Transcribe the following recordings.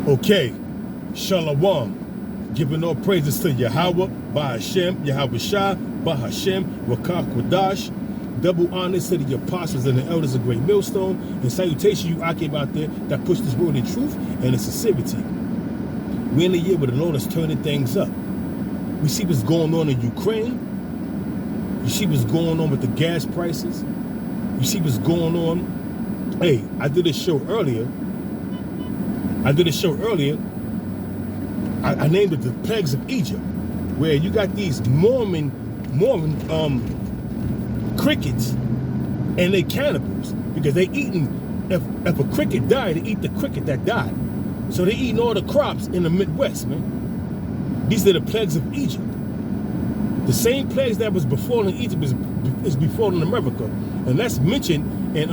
Okay, Shalom, giving all praises to Yahweh, Bahashem, Yahweh Shah, Bahashem, Rakah Quadash. Double honors to the apostles and the elders of Great Millstone, and salutation you Akim out there that push this word in truth and in sincerity. We're in a year where the Lord is turning things up. We see what's going on in Ukraine. You see what's going on with the gas prices. You see what's going on. Hey, I did a show earlier. I named it the plagues of Egypt, where you got these Mormon crickets, and they cannibals because they eating. If a cricket died, they eat the cricket that died. So they eating all the crops in the Midwest, man. These are the plagues of Egypt. The same plagues that was befalling Egypt is befalling America, and that's mentioned in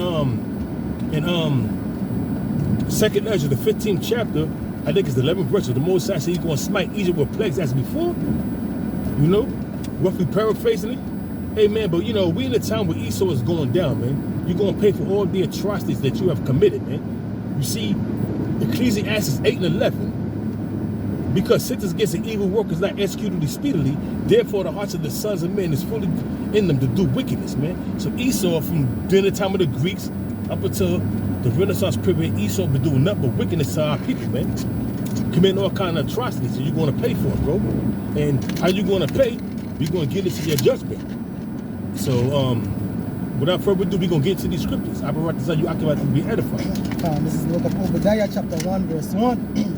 Second Ezra, the 15th chapter. I think it's the 11th verse. The Most High said he's going to smite Egypt with plagues as before. You know, roughly paraphrasing it. Hey, man, but you know, we in a time where Esau is going down, man. You're going to pay for all the atrocities that you have committed, man. You see, Ecclesiastes 8 and 11. Because sentence against the evil work is not executed speedily, therefore the hearts of the sons of men is fully in them to do wickedness, man. So Esau, from during the time of the Greeks up until the Renaissance period, Esau been doing nothing but wickedness to our people, man. Committing all kind of atrocities, so you're going to pay for it, bro. And how you going to pay? We're going to get into your judgment. So, without further ado, we're going to get into these scriptures. I brought this on you, I can to be edified. This is the book of Obadiah, chapter 1, verse 1.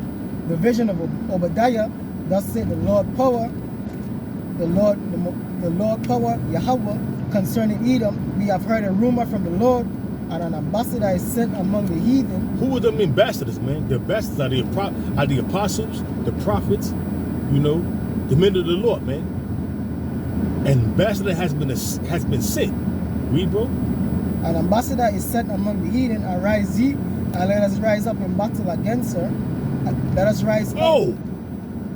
The vision of Obadiah, thus said the Lord power, the Lord power, Yahweh, concerning Edom. We have heard a rumor from the Lord, and an ambassador is sent among the heathen. Who are them ambassadors, man? The ambassadors are the apostles, the prophets, you know, the men of the Lord, man. An ambassador has been sent. Read, bro. An ambassador is sent among the heathen. Arise ye, and let us rise up in battle against her. Let us rise up. Oh,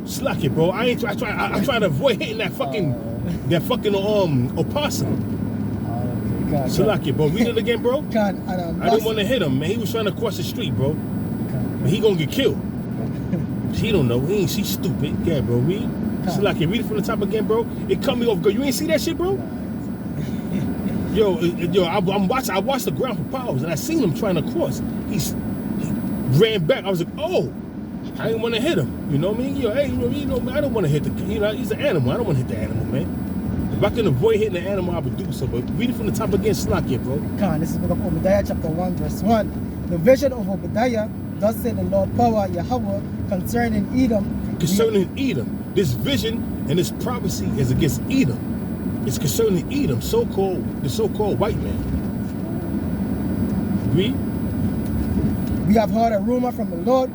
slack it, bro. I'm trying to avoid hitting that fucking opossum. Slack it, bro. Read it again, bro. I didn't want to hit him, man. He was trying to cross the street, bro. But he gonna get killed. He don't know. She's stupid. Yeah, bro. Read. Slack it. Read it from the top again, bro. It cut me off, girl. You ain't see that shit, bro? Yo, I watched the ground for powers, and I seen him trying to cross. He ran back. I was like, oh, I didn't want to hit him. You know what I mean? Yo, hey, you know, man, I don't want to hit he's an animal. I don't want to hit the animal, man. If I can avoid hitting the animal, I would do so. But read it from the top again, slack it, bro. This is the book of Obadiah, chapter 1, verse 1. The vision of Obadiah, thus said the Lord power, Yahweh, concerning Edom. Concerning Edom. This vision and this prophecy is against Edom. It's concerning Edom, the so-called white man. Read. We have heard a rumor from the Lord,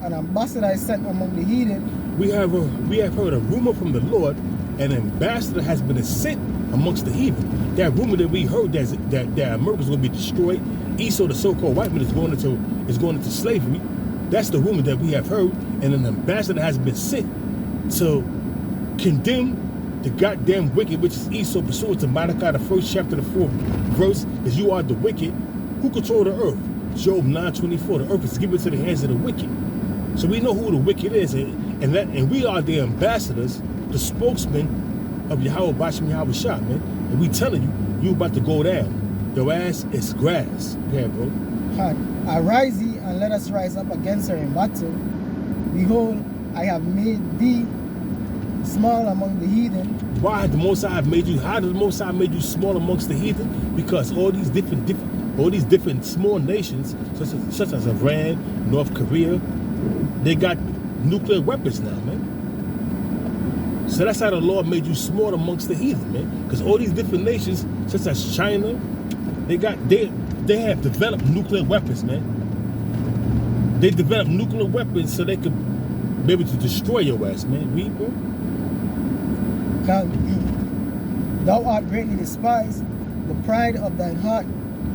an ambassador is sent among the heathen. We have heard a rumor from the Lord, an ambassador has been sent amongst the heathen. That rumor that we heard that America is going to be destroyed, Esau, the so-called white man, is going into slavery. That's the rumor that we have heard, and an ambassador has been sent to condemn the goddamn wicked, which is Esau, pursuant to Malachi, the 1st chapter, the 4th verse, is you are the wicked who control the earth. Job 9:24. The earth is given to the hands of the wicked. So we know who the wicked is, and we are the ambassadors, the spokesman of Yahweh Bashim Yahweh Shah, man. And we telling you about to go down. Your ass is grass. Yeah, bro. Arise ye, and let us rise up against her in battle. Behold, I have made thee small among the heathen. Why did the Most High made you? How did the Most High made you small amongst the heathen? Because all these different small nations, such as Iran, North Korea, they got nuclear weapons now, man. So that's how the Lord made you small amongst the heathen, man. Because all these different nations, such as China, they have developed nuclear weapons, man. They developed nuclear weapons so they could be able to destroy your ass, man. Read, bro. Thou art greatly despised. The pride of thine heart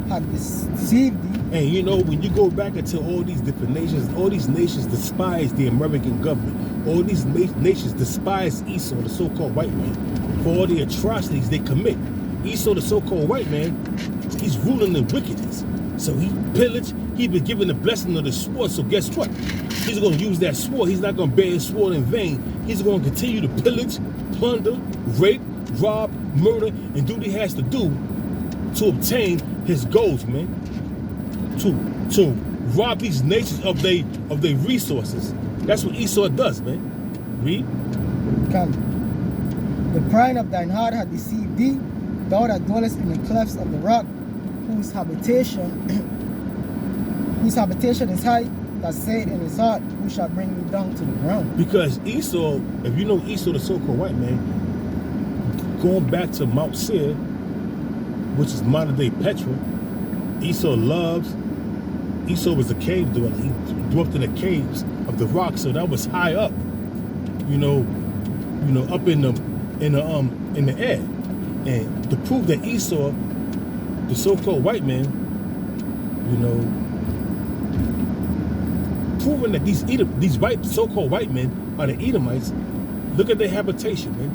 hath deceived thee. And you know, when you go back into all these different nations despise the American government. All these nations despise Esau, the so-called white man, for all the atrocities they commit. Esau, the so-called white man, he's ruling in wickedness. So he He's been given the blessing of the sword. So guess what? He's going to use that sword. He's not going to bear his sword in vain. He's going to continue to pillage, plunder, rape, rob, murder, and do what he has to do to obtain his goals, man. To rob these nations of their resources. That's what Esau does, man. Read. Come. The pride of thine heart hath deceived thee, thou that dwellest in the clefts of the rock, whose habitation is high, that said in his heart, who shall bring me down to the ground? Because Esau, if you know Esau, the so-called white man, going back to Mount Seir, which is modern-day Petra, Esau was a cave dweller. He dwelt in the caves of the rock, so that was high up, up in the air. And to prove that Esau, the so-called white man, proving that these white so-called white men are the Edomites, look at their habitation, man.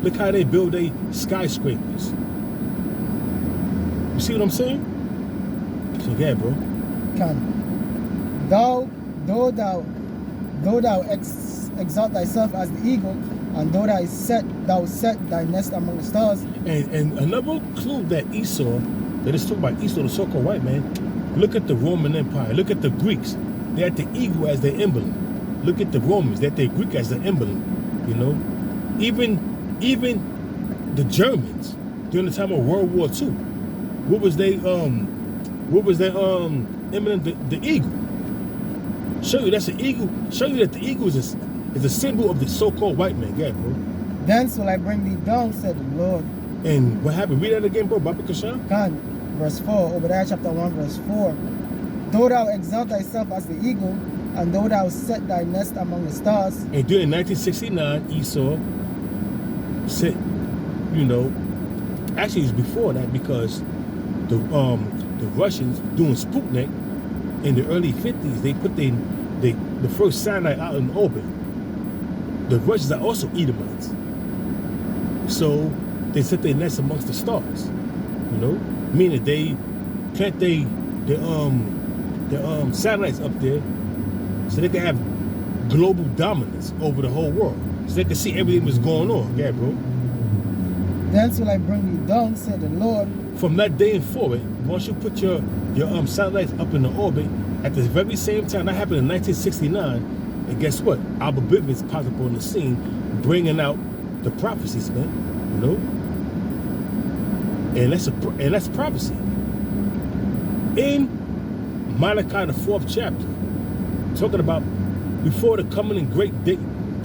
Look how they build their skyscrapers. You see what I'm saying? So yeah, bro. Come. Though thou exalt thyself as the eagle, and though thou set thy nest among the stars. And another clue that is talking about Esau, the so-called white man, look at the Roman Empire. Look at the Greeks. They had the eagle as their emblem. Look at the Romans. They had the Greek as their emblem. Even the Germans during the time of World War II. What was their emblem? The eagle. Show you that's an eagle. Show you that the eagle is a symbol of the so-called white man. Yeah, bro. Thence will I bring thee down, said the Lord. And what happened? Read that again, bro. Baba Kashan. Khan, verse 4, Obadiah chapter 1, verse 4. Though thou exalt thyself as the eagle, and though thou set thy nest among the stars. And during 1969, Esau said, actually it's before that, because the Russians doing Sputnik in the early 50s, they put the first satellite out in orbit. The Russians are also Edomites. So they set their nest amongst the stars, meaning they plant the satellites up there so they can have global dominance over the whole world, so they can see everything that's going on. Yeah, bro. Thence will I bring you down, said the Lord. From that day and forward, once you put your satellites up in the orbit, at the very same time, that happened in 1969, and guess what? Albert Bivens popped up on the scene, bringing out the prophecies, man. And that's prophecy. In Malachi, the 4th chapter, talking about before the coming and great day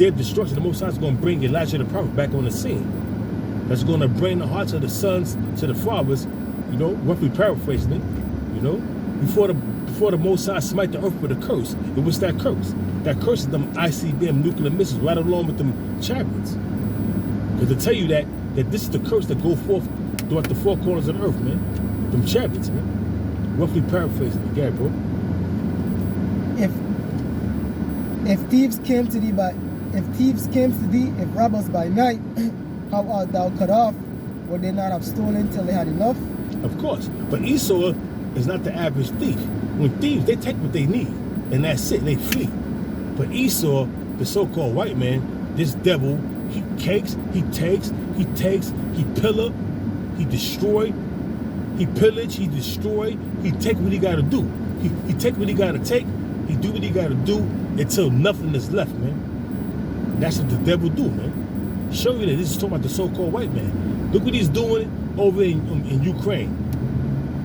of destruction, the Most High is going to bring Elijah the prophet back on the scene. That's going to bring the hearts of the sons to the fathers, roughly paraphrasing it, before the Most High smite the earth with a curse. And what's that curse? That curse is them ICBM nuclear missiles right along with them chariots. Because to tell you that this is the curse that go forth throughout the four corners of the earth, man. Them chariots, man. Roughly paraphrasing it. Yeah, bro. If thieves came to thee, if robbers by night, how art thou cut off? Would they not have stolen till they had enough? Of course. But Esau is not the average thief. When thieves, they take what they need, and that's it, they flee. But Esau, the so-called white man, this devil, he takes, he pillar, he destroy, he pillage, he destroy, he take what he gotta do. He take what he gotta take, he do what he gotta do until nothing is left, man. That's what the devil do, man. Show you that this is talking about the so-called white man. Look what he's doing over in Ukraine.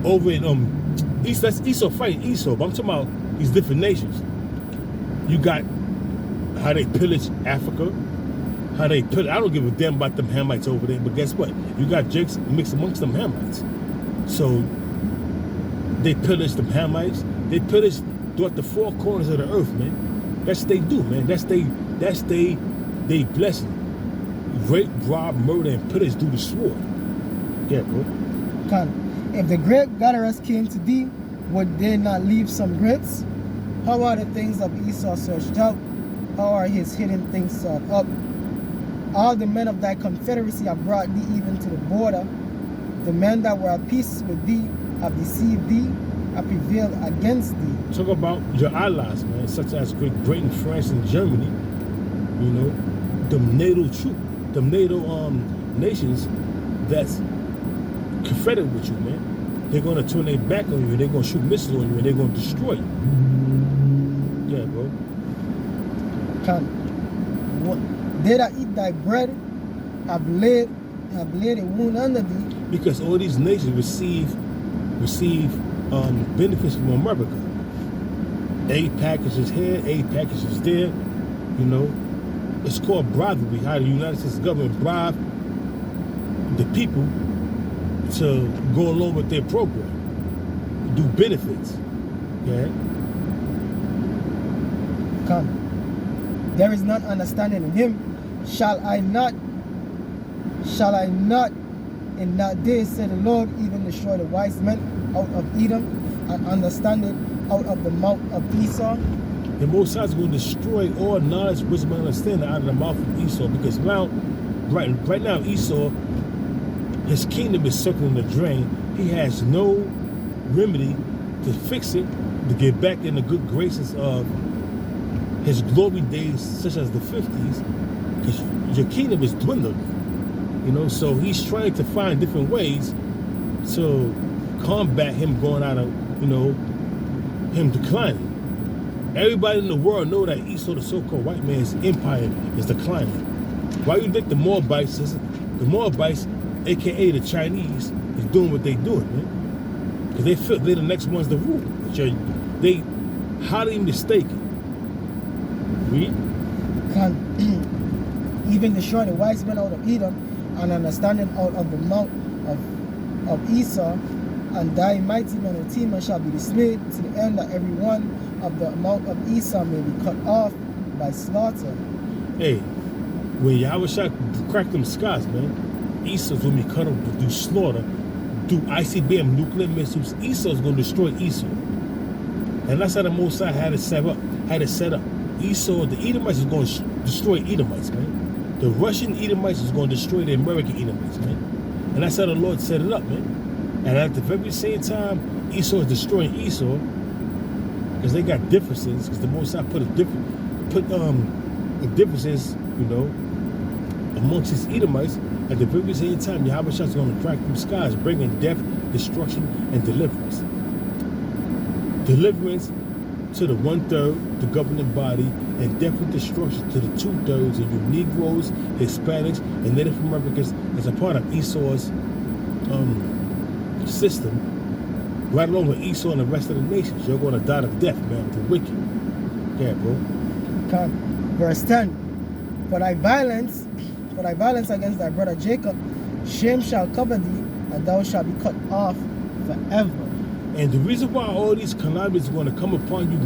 Over in that's Esau fighting Esau, but I'm talking about these different nations. You got how they pillage Africa, how they pillage. I don't give a damn about them Hamites over there, but guess what? You got Jakes mixed amongst them Hamites. So they pillage them Hamites. They pillage throughout the four corners of the earth, man. That's what they do, man. That's they blessing. Rape, rob, murder, and pillage through the sword. Yeah, bro. If the great gatherers came to thee, would they not leave some grapes? How are the things of Esau searched out? How are his hidden things sought up? All the men of thy confederacy have brought thee even to the border. The men that were at peace with thee have deceived thee, prevail against thee. Talk about your allies, man, such as Great Britain, France, and Germany. You know, them NATO nations that's confederate with you, man. They're gonna turn their back on you. They're gonna shoot missiles on you, and they're gonna destroy you. Yeah, bro. They that eat thy bread have laid a wound under thee. Because all these nations receive benefits from America. Aid packages here, aid packages there. You know, it's called bribery. How the United States government bribe the people to go along with their program, do benefits. Yeah. There is none understanding in him. Shall I not in that day, say the Lord, even destroy the wise men out of Edom, and understanding out of the mouth of Esau? The Most High is going to destroy all knowledge, wisdom, and understanding out of the mouth of Esau, because now, right now, Esau, his kingdom is circling the drain. He has no remedy to fix it, to get back in the good graces of his glory days, such as the 50s, because your kingdom is dwindling. You know, so he's trying to find different ways to combat him going out of, you know, him declining. Everybody in the world know that Esau, the so-called white man's empire, is declining. Why you think the Moabites, aka the Chinese, is doing what they doing, man? Because they feel they're the next ones to rule. But they highly mistaken. Read. Even destroy the wise men out of Edom, and understanding out of the mouth of Esau, and thy mighty men of Timon shall be dismayed, to the end that every one of the mouth of Esau may be cut off by slaughter. Hey, when Yahushua crack them skies, man, Esau's gonna be cut off through slaughter, through ICBM nuclear missiles. Esau's gonna destroy Esau, and that's how the Most High had it set up. Esau, the Edomites, is going to destroy Edomites, man. The Russian Edomites is going to destroy the American Edomites, man. And that's how the Lord set it up, man. And at the very same time, Esau is destroying Esau, because they got differences, because the Most High put differences, you know, amongst his Edomites. At the very same time, Yahushua is going to crack them skies, bringing death, destruction, and deliverance. Deliverance to the 1/3, the governing body, and definite destruction to the 2/3 of you Negroes, Hispanics, and Native Americans as a part of Esau's system, right along with Esau and the rest of the nations. You're going to die of death, man, with the wicked. Yeah, bro. Verse 10. For thy violence against thy brother Jacob, shame shall cover thee, and thou shalt be cut off forever. And the reason why all these calamities are going to come upon you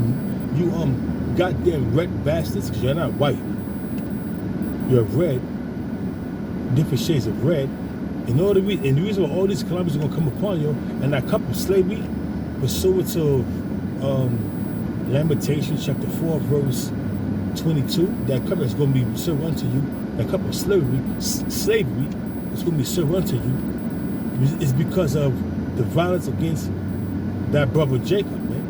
goddamn red bastards, because you're not white. You're red, different shades of red. And the reason why all these calamities are going to come upon you, and that cup of slavery, pursuant to Lamentations chapter 4, verse 22, that cup is going to be served unto you. That cup of slavery is going to be served unto you. It's because of the violence against that brother Jacob, man.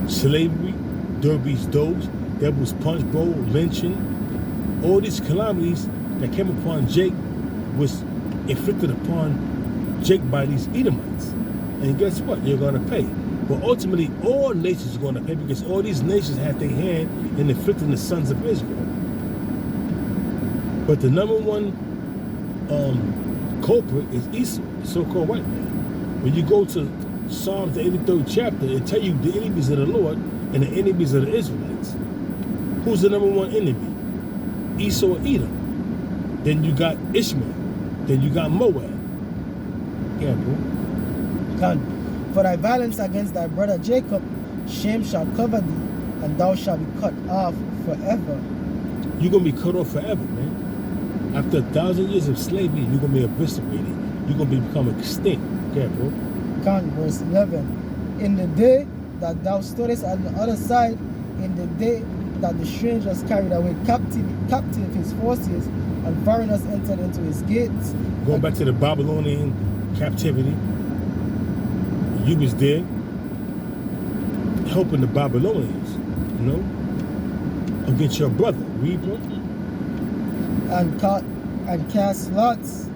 Slavery, Derby's Doge, Devil's Punch Bowl, lynching, all these calamities that came upon Jake was inflicted upon Jake by these Edomites. And guess what? You're going to pay. But ultimately, all nations are going to pay, because all these nations had their hand in inflicting the sons of Israel. But the number one culprit is Esau, the so-called white man. When you go to Psalms, the 83rd chapter, it tell you the enemies of the Lord and the enemies of the Israelites. Who's the number one enemy? Esau and Edom. Then you got Ishmael. Then you got Moab. Yeah, bro. For thy violence against thy brother Jacob, shame shall cover thee, and thou shalt be cut off forever. You're going to be cut off forever, man. After 1,000 years of slavery, you're going to be eviscerated. You're going to become extinct. Yeah, bro. Verse 11. In the day that thou stoodest on the other side, in the day that the strangers carried away captive his forces, and foreigners entered into his gates. Going back to the Babylonian captivity, You was there helping the Babylonians, you know, against your brother. Read, bro. And cast lots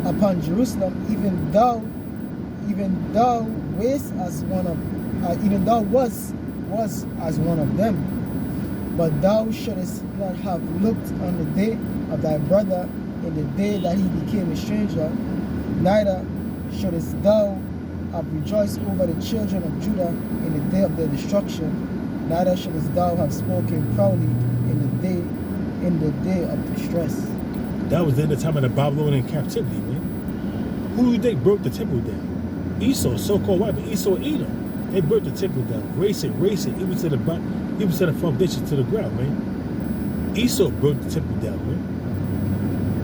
upon Jerusalem, even thou was as one of them. But thou shouldest not have looked on the day of thy brother in the day that he became a stranger, neither shouldest thou have rejoiced over the children of Judah in the day of their destruction, neither shouldest thou have spoken proudly in the day of distress. That was in the time of the Babylonian captivity, man. Who do you think broke the temple down? Esau, so-called white, but Esau and Edom. They broke the temple down, race it, even to the foundation to the ground, man. Esau broke the temple down, man.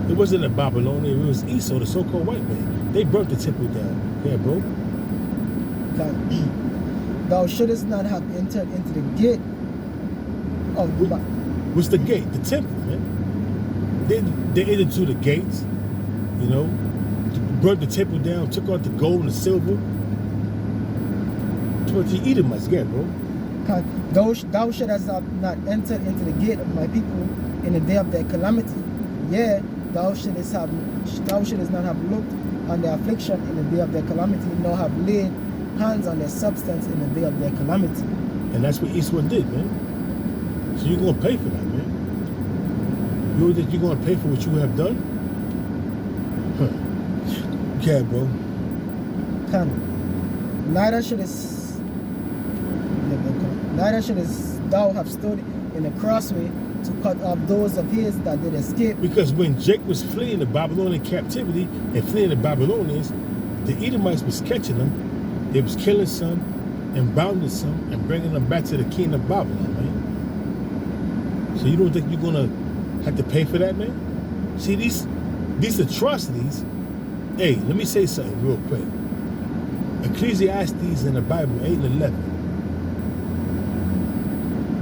It wasn't the Babylonian, it was Esau, the so-called white man. They broke the temple down. Yeah, bro. Thou shouldest not have entered into the gate of What's the gate? The temple, man. They entered into the gates, you know, burnt the temple down, took out the gold and the silver. Towards the Edomites, yeah, bro. Thou shouldest not entered into the gate of my people in the day of their calamity. Yeah, thou shouldest not have looked on their affliction in the day of their calamity, nor have laid hands on their substance in the day of their calamity. And that's what Esau did, man. So you're going to pay for that, man. You know that you're going to pay for what you have done? Huh. Yeah, bro. Neither shouldest thou have stood in the crossway to cut off those of his that did escape. Because when Jake was fleeing the Babylonian captivity and fleeing the Babylonians, the Edomites was catching them. They was killing some and bounding some and bringing them back to the king of Babylon, man. So you don't think you're going to have to pay for that, man? See, these atrocities. Hey, let me say something real quick. Ecclesiastes in the Bible 8 and 11.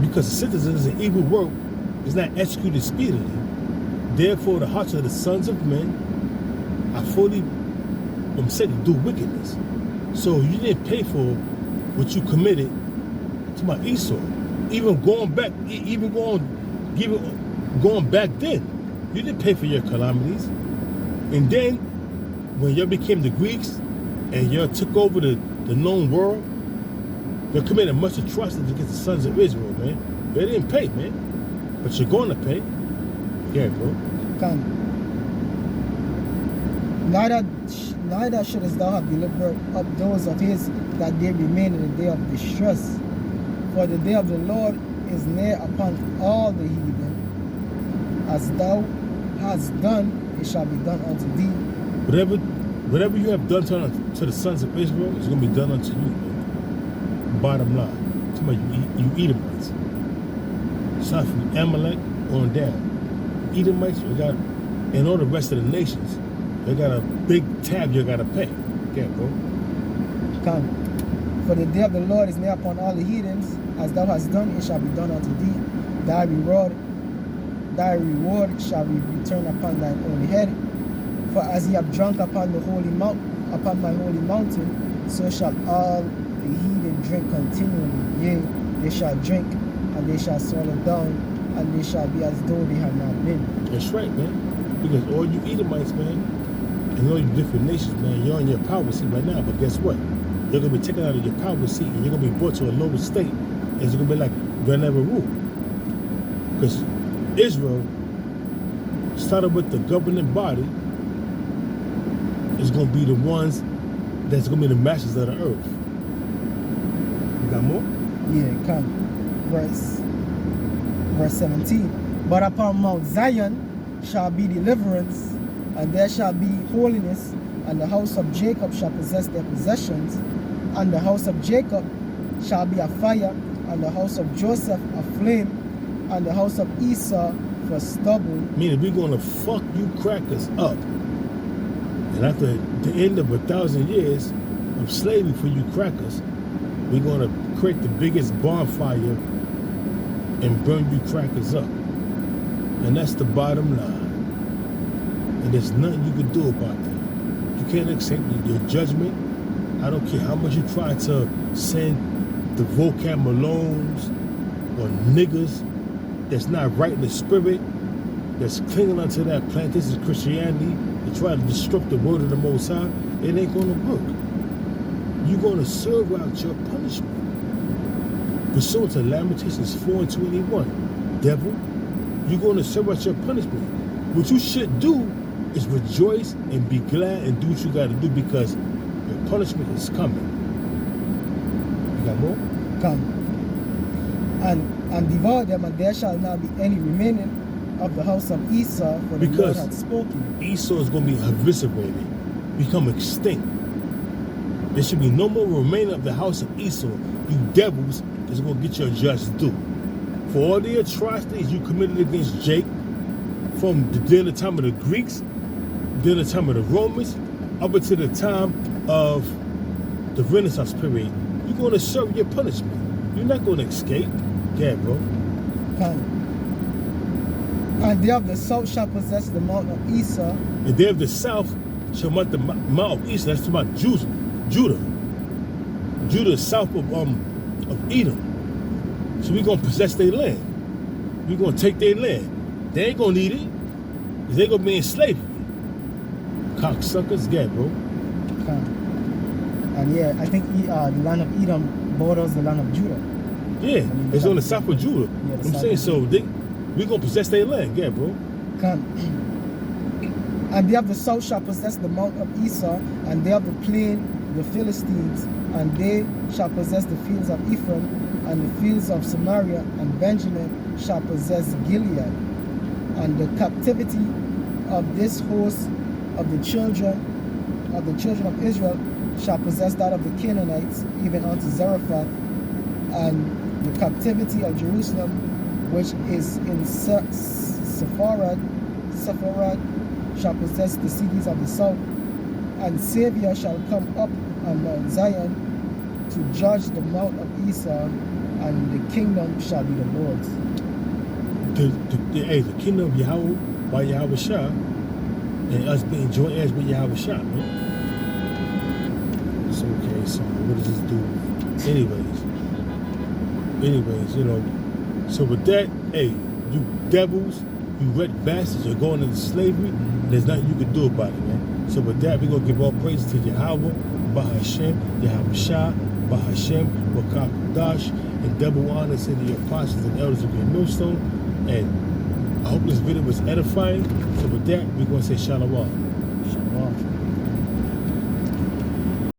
Because the citizens of evil work is not executed speedily. Therefore, the hearts of the sons of men are fully set to do wickedness. So you didn't pay for what you committed to my Esau. Even going back then, you didn't pay for your calamities. And then, when you became the Greeks and you took over the known world, they committed much atrocities against the sons of Israel, man. They didn't pay, man. But you're going to pay. Yeah, bro. Neither shouldest thou have delivered up those of his that they remain in the day of distress. For the day of the Lord is near upon all the heathen. As thou hast done, it shall be done unto thee. Whatever you have done to the sons of Israel is going to be done unto you, man. Bottom line. You Edomites. Start from Amalek on down. Edomites, and all the rest of the nations, they got a big tab you got to pay. Yeah, bro. For the day of the Lord is near upon all the heathens. As thou hast done, it shall be done unto thee. Thy reward shall be returned upon thine own head. For as ye have drunk upon my holy mountain, so shall all the heathen drink continually. Yea, they shall drink, and they shall swallow down, and they shall be as though they had not been. That's right, man. Because all you Edomites, man, and all you different nations, man, you're on your power seat right now. But guess what? You're going to be taken out of your power seat, and you're going to be brought to a lower state. And it's going to be like they'll never rule. Because Israel started with the governing body. Is going to be the ones that's going to be the masters of the earth. You got more? Yeah, come. Verse 17. But upon Mount Zion shall be deliverance, and there shall be holiness, and the house of Jacob shall possess their possessions, and the house of Jacob shall be a fire, and the house of Joseph a flame, and the house of Esau for stubble. Meaning we're going to fuck you crackers up. And after the end of 1,000 years of slavery for you crackers, we're going to create the biggest bonfire and burn you crackers up. And that's the bottom line. And there's nothing you can do about that. You can't accept your judgment. I don't care how much you try to send the vocab Malones or niggas that's not right in the spirit, that's clinging onto that plant. This is Christianity. To try to disrupt the word of the Most High, it ain't gonna work. You're gonna serve out your punishment. Pursuant to Lamentations 4:21, devil, you're gonna serve out your punishment. What you should do is rejoice and be glad and do what you gotta do, because your punishment is coming. You got more? Come. And devour them, and there shall not be any remaining of the house of Esau, for the Lord Because hath spoken. Esau is going to be eviscerated, become extinct. There should be no more remaining of the house of Esau. You devils is going to get your just due. For all the atrocities you committed against Jake, from during the time of the Greeks, during the time of the Romans, up until the time of the Renaissance period, you're going to serve your punishment. You're not going to escape. Yeah, bro. Come. And they of the south shall possess the mount of Esau. And they of the south shall mount the mount of Esau. That's about Judah. Judah is south of Edom. So we're gonna possess their land. We're gonna take their land. They ain't gonna need it, because they're gonna be in slavery. Cocksuckers, yeah, bro. Come. And yeah, I think the land of Edom borders the land of Judah. Yeah, it's on the south of Judah. Yeah, I'm saying, so we're gonna possess their land, yeah, bro. Come. And they of the south shall possess the mount of Esau, and they of the plain the Philistines, and they shall possess the fields of Ephraim, and the fields of Samaria, and Benjamin shall possess Gilead. And the captivity of this host of the children of Israel shall possess that of the Canaanites, even unto Zarephath. And the captivity of Jerusalem, which is in Sepharad, shall possess the cities of the south. And Savior shall come up on Mount Zion to judge the mount of Esau, and the kingdom shall be the Lord's. The kingdom of Yahweh by Yahweh Shah, and us being joint heirs with Yahweh Shah, man. So okay, so what does this do? Anyways, you know. So with that, hey, you devils, you red bastards, you're going into slavery. There's nothing you can do about it, man. So with that, we're gonna give all praise to Yahweh, Bahashem, Yahweh Shah, Bahashem, Wakak Dash, and double honor to the apostles and elders of your millstone. And I hope this video was edifying. So with that, we're gonna say Shalom. Shalom.